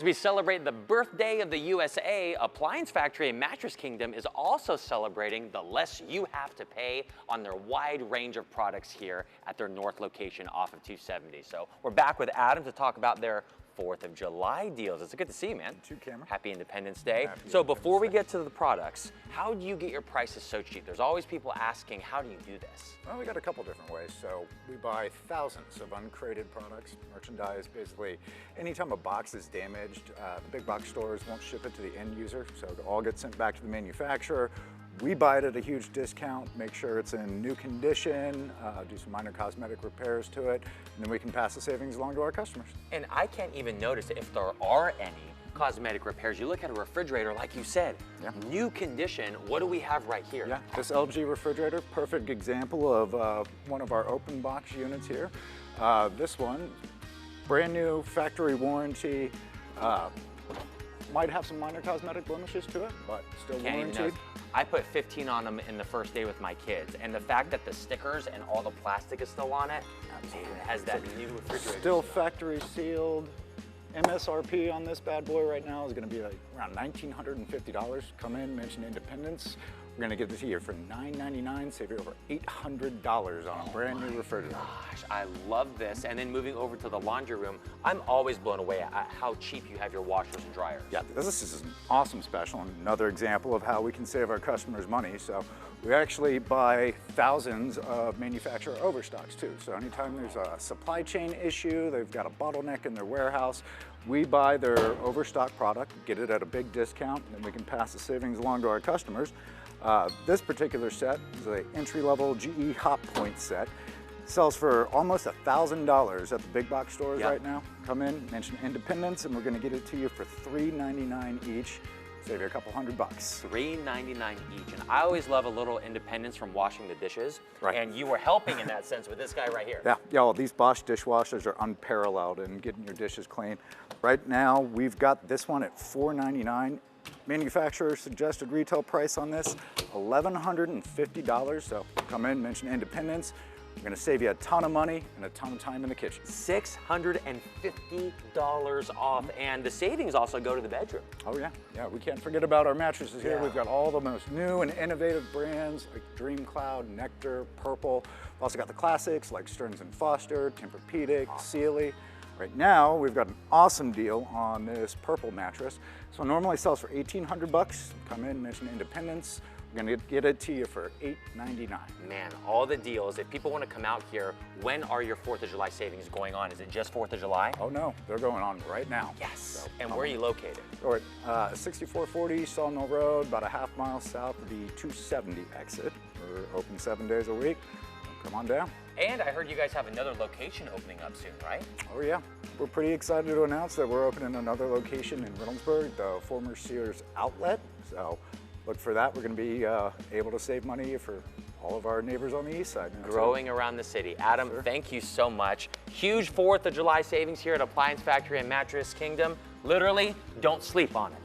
As we celebrate the birthday of the USA, Appliance Factory and Mattress Kingdom is also celebrating the less you have to pay on their wide range of products here at their North location off of 270. So we're back with Adam to talk about their 4th of July deals. It's good to see you, man. You too, Cameron. Happy Independence Day. So before we get to the products, how do you get your prices so cheap? There's always people asking, how do you do this? Well, we got a couple different ways. So we buy thousands of uncrated products, merchandise. Basically, anytime a box is damaged, the big box stores won't ship it to the end user, so it all gets sent back to the manufacturer. We buy it at a huge discount, make sure it's in new condition, do some minor cosmetic repairs to it, and then we can pass the savings along to our customers. And I can't even notice if there are any cosmetic repairs. You look at a refrigerator, like you said, new condition. What do we have right here? Yeah, this LG refrigerator, perfect example of one of our open box units here. This one, brand new factory warranty. Might have some minor cosmetic blemishes to it, but still warranted. I put 15 on them in the first day with my kids, and the fact that the stickers and all the plastic is still on it, it has that new refrigerator. Still factory sealed. MSRP on this bad boy right now is going to be like around $1,950. Come in, mention Independence. We're going to get this here for $9.99, save you over $800 on a brand new refrigerator. Gosh, I love this. And then moving over to the laundry room, I'm always blown away at how cheap you have your washers and dryers. Yeah, this is an awesome special, and another example of how we can save our customers money. So we actually buy thousands of manufacturer overstocks too. So anytime there's a supply chain issue, they've got a bottleneck in their warehouse, we buy their overstock product, get it at a big discount, and then we can pass the savings along to our customers. This particular set is an entry-level GE Hot Point set. Sells for almost $1,000 at the big box stores right now. Come in, mention Independence, and we're going to get it to you for $3.99 each. Save you a couple $100. $3.99 each. And I always love a little independence from washing the dishes. Right. And you were helping in that sense with this guy right here. Yeah, well, these Bosch dishwashers are unparalleled in getting your dishes clean. Right now, we've got this one at $4.99. Manufacturer suggested retail price on this, $1,150. So come in, mention Independence. We're going to save you a ton of money and a ton of time in the kitchen. $650 off, and the savings also go to the bedroom. Oh yeah, we can't forget about our mattresses here. We've got all the most new and innovative brands like Dream Cloud, Nectar, Purple. We've also got the classics like Stearns & Foster, Tempur-Pedic, Sealy. Right now, we've got an awesome deal on this Purple mattress. So normally sells for $1,800. Come in, mention Independence. We're gonna get it to you for $8.99. Man, all the deals. If people want to come out here, when are your 4th of July savings going on? Is it just 4th of July? Oh no, they're going on right now. Yes. So, and where are you located? We're at 6440 Sawmill Road, about a half mile south of the 270 exit. We're open 7 days a week. Come on down. And I heard you guys have another location opening up soon, right? Oh yeah, we're pretty excited to announce that we're opening another location in Reynoldsburg, the former Sears outlet. So look for that. We're going to be able to save money for all of our neighbors on the east side. Growing around the city. Adam, thank you so much. Huge 4th of July savings here at Appliance Factory and Mattress Kingdom. Literally, don't sleep on it.